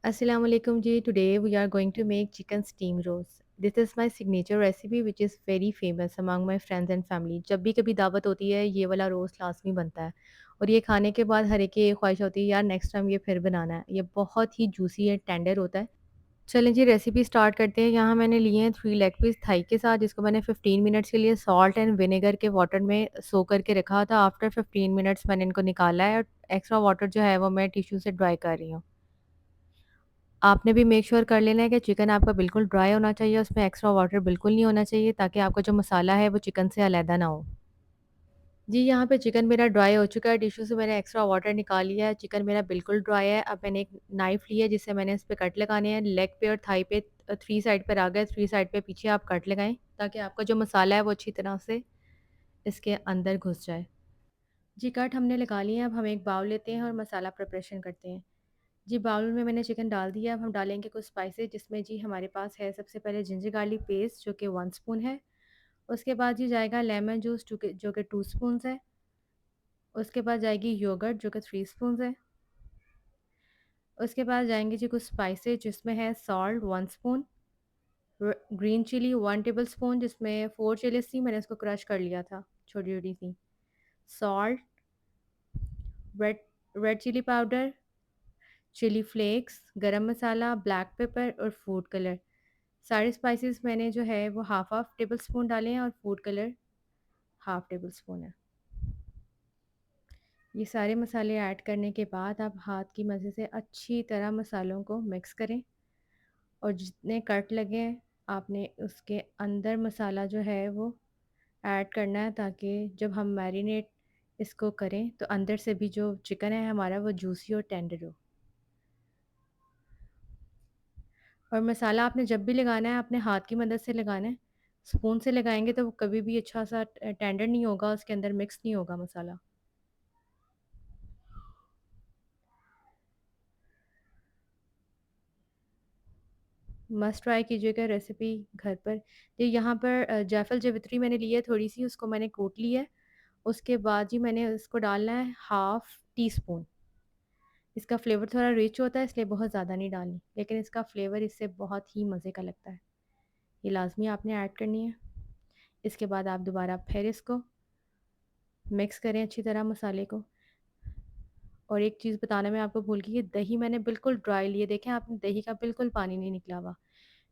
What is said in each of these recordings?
Assalamu alaikum ji. Today we are going to make chicken steam roast. This is my signature recipe which is very famous among my friends and family. जब भी कभी दावत होती है ये वाला roast लाजमी बनता है और ये खाने के बाद हर एक की ये ख्वाहिश होती है यार नेक्स्ट टाइम ये फिर बनाना है। ये बहुत ही जूसी है, टेंडर होता है। चलें जी रेसिपी स्टार्ट करते हैं। यहाँ मैंने लिए हैं 3 लेग पीस थाई के साथ जिसको मैंने 15 मिनट्स के लिए सॉल्ट एंड विनेगर के वाटर में सो करके रखा था। आफ्टर 15 मिनट्स मैंने इनको निकाला है और एक्स्ट्रा वाटर जो है वो मैं टिश्यू से ड्राई कर रही हूँ। आपने भी मेक श्योर कर लेना है कि चिकन आपका बिल्कुल ड्राई होना चाहिए, उसमें एक्स्ट्रा वाटर बिल्कुल नहीं होना चाहिए ताकि आपका जो मसाला है वो चिकन से अलहदा ना हो। जी, यहाँ पे चिकन मेरा ड्राई हो चुका है, टिश्यू से मैंने एक्स्ट्रा वाटर निकाल लिया है, चिकन मेरा बिल्कुल ड्राई है। अब मैंने एक नाइफ़ ली है जिससे मैंने इस पे कट लगाने हैं, लेग पे और थाई पे 3 साइड पर आ गए, 3 साइड पे पीछे आप कट लगाएँ ताकि आपका जो मसाला है वो अच्छी तरह से इसके अंदर घुस जाए। जी, कट हमने लगा लिए हैं, अब हम एक बाउल लेते हैं और मसाला प्रिपरेशन करते हैं। जी, बाउल में मैंने चिकन डाल दिया। अब हम डालेंगे कुछ स्पाइसेस जिसमें जी हमारे पास है सबसे पहले जिंजर गार्लिक पेस्ट जो कि 1 स्पून है। उसके बाद जी जाएगा लेमन जूस जो कि 2 स्पून्स है। उसके बाद जाएगी योगर्ट जो कि 3 स्पून्स है। उसके बाद जाएँगे जी कुछ स्पाइसेस जिसमें है salt 1 spoon, green chilli 1 tablespoon जिसमें 4 चिलीज़ थी, मैंने इसको क्रश कर लिया था, छोटी-छोटी सी। Salt, red red chilli powder, chilli flakes, garam masala, black pepper और फूड कलर। सारे स्पाइसेस मैंने जो है वो हाफ़ हाफ़ टेबल स्पून डाले हैं और food colour half table spoon है। ये सारे मसाले ऐड करने के बाद आप हाथ की मदद से अच्छी तरह मसालों को मिक्स करें और जितने कट लगे हैं आपने उसके अंदर मसाला जो है वो ऐड करना है ताकि जब हम मैरिनेट इसको करें तो अंदर से भी जो चिकन है हमारा वो जूसी और टेंडर हो। और मसाला आपने जब भी लगाना है अपने हाथ की मदद से लगाना है। स्पून से लगाएँगे तो वो कभी भी अच्छा सा टेंडर नहीं होगा, उसके अंदर मिक्स नहीं होगा मसाला। मस्ट ट्राई कीजिएगा रेसिपी घर पर। ये यहाँ पर जायफल जावित्री मैंने ली है थोड़ी-सी, उसको मैंने कूट ली है। उसके बाद जी मैंने उसको डालना है हाफ़ टी स्पून। इसका फ्लेवर थोड़ा रिच होता है इसलिए बहुत ज़्यादा नहीं डालनी, लेकिन इसका फ्लेवर इससे बहुत ही मज़े का लगता है। ये लाज़मी आपने ऐड करनी है। इसके बाद आप दोबारा फिर इसको मिक्स करें अच्छी तरह मसाले को। और एक चीज़ बताना मैं आपको भूल गई कि दही मैंने बिल्कुल ड्राई ली है, देखें आपने दही का बिल्कुल पानी नहीं निकला हुआ।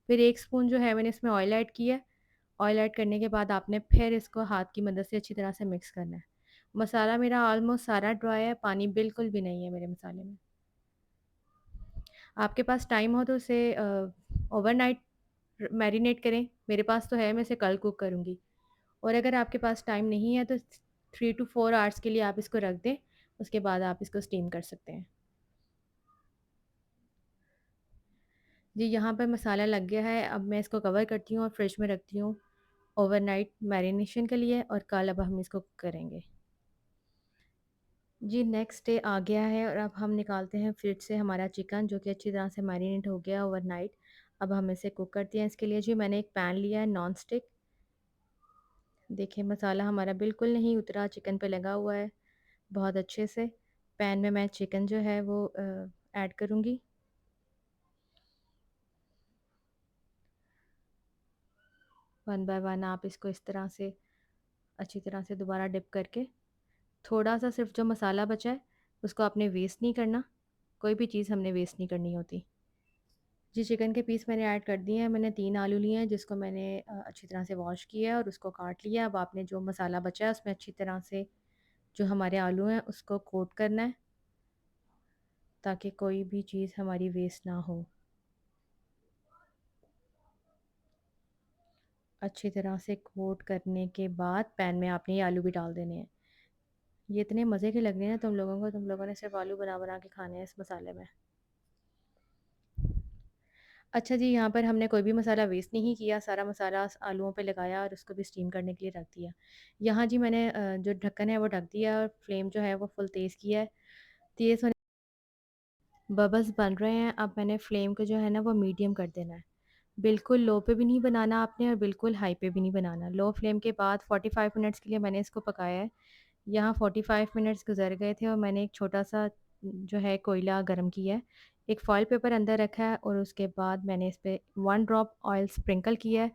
फिर 1 स्पून जो है मैंने इसमें ऑयल ऐड किया है। ऑयल ऐड करने के बाद आपने फिर इसको हाथ की मदद से अच्छी तरह से मिक्स करना है। मसाला मेरा ऑलमोस्ट सारा ड्राई है, पानी बिल्कुल भी नहीं है मेरे मसाले में। आपके पास टाइम हो तो इसे ओवरनाइट मैरिनेट करें। मेरे पास तो है, मैं इसे कल कुक करूँगी। और अगर आपके पास टाइम नहीं है तो 3 टू 4 आवर्स के लिए आप इसको रख दें, उसके बाद आप इसको स्टीम कर सकते हैं। जी, यहाँ पर मसाला लग गया है, अब मैं इसको कवर करती हूँ और फ्रिज में रखती हूँ ओवरनाइट मैरिनेशन के लिए और कल अब हम इसको करेंगे। जी, नेक्स्ट डे आ गया है और अब हम निकालते हैं फ्रिज से हमारा चिकन जो कि अच्छी तरह से मैरिनेट हो गया ओवरनाइट। अब हम इसे कुक करते हैं। इसके लिए जी मैंने एक पैन लिया है नॉन स्टिक। देखिए मसाला हमारा बिल्कुल नहीं उतरा, चिकन पे लगा हुआ है बहुत अच्छे से। पैन में मैं चिकन जो है वो ऐड करूँगी। वन बाय वन आप इसको इस तरह से अच्छी तरह से दोबारा डिप करके थोड़ा-सा सिर्फ़ जो मसाला बचा है उसको आपने वेस्ट नहीं करना। कोई भी चीज़ हमने वेस्ट नहीं करनी होती। जी, चिकन के पीस मैंने ऐड कर दिए हैं। मैंने 3 आलू लिए हैं जिसको मैंने अच्छी तरह से वॉश किया है और उसको काट लिया है। अब आपने जो मसाला बचा है उसमें अच्छी तरह से जो हमारे आलू हैं उसको कोट करना है ताकि कोई भी चीज़ हमारी वेस्ट ना हो। अच्छी तरह से कोट करने के बाद पैन में आपने ये आलू भी डाल देने हैं। ये इतने मज़े के लग रहे हैं ना तुम लोगों को, तुम लोगों ने सिर्फ़ आलू बना-बना के खाने हैं इस मसाले में। अच्छा जी, यहाँ पर हमने कोई भी मसाला वेस्ट नहीं किया, सारा मसाला आलूओं पे लगाया और उसको भी स्टीम करने के लिए रख दिया। यहाँ जी मैंने जो ढक्कन है वो ढक दिया और फ्लेम जो है वो फुल तेज़ किया है। तेज़ होने बबल्स बन रहे हैं, अब मैंने फ्लेम को जो है ना वो मीडियम कर देना है। बिल्कुल लो पे भी नहीं बनाना आपने और बिल्कुल हाई पे भी नहीं बनाना। लो फ्लेम के बाद 45 मिनट्स के लिए मैंने इसको पकाया है। यहाँ 45 मिनट्स गुज़र गए थे और मैंने एक छोटा-सा जो है कोयला गरम किया है। एक फॉइल पेपर अंदर रखा है और उसके बाद मैंने इस पे 1 ड्रॉप ऑयल स्प्रिंकल किया है,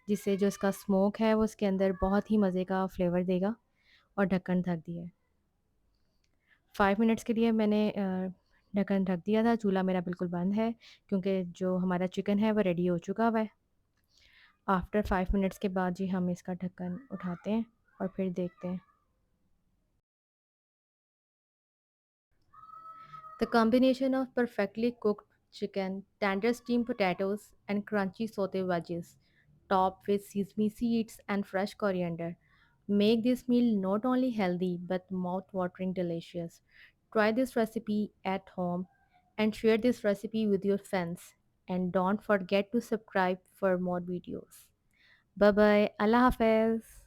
जिससे जो इसका स्मोक है वो उसके अंदर बहुत ही मज़े का फ्लेवर देगा, और ढक्कन ढक दिया है। 5 मिनट्स के लिए मैंने ढक्कन ढक दिया था, चूल्हा मेरा बिल्कुल बंद है क्योंकि जो हमारा चिकन है वो रेडी हो चुका हुआ है। आफ्टर 5 मिनट्स के बाद जी हम इसका ढक्कन उठाते हैं और फिर देखते हैं। The combination of perfectly cooked chicken, tender steamed potatoes, and crunchy sauté veggies, topped with sesame seeds and fresh coriander, make this meal not only healthy but mouth-watering delicious. Try this recipe at home and share this recipe with your friends. And don't forget to subscribe for more videos. Bye bye. Allah Hafiz.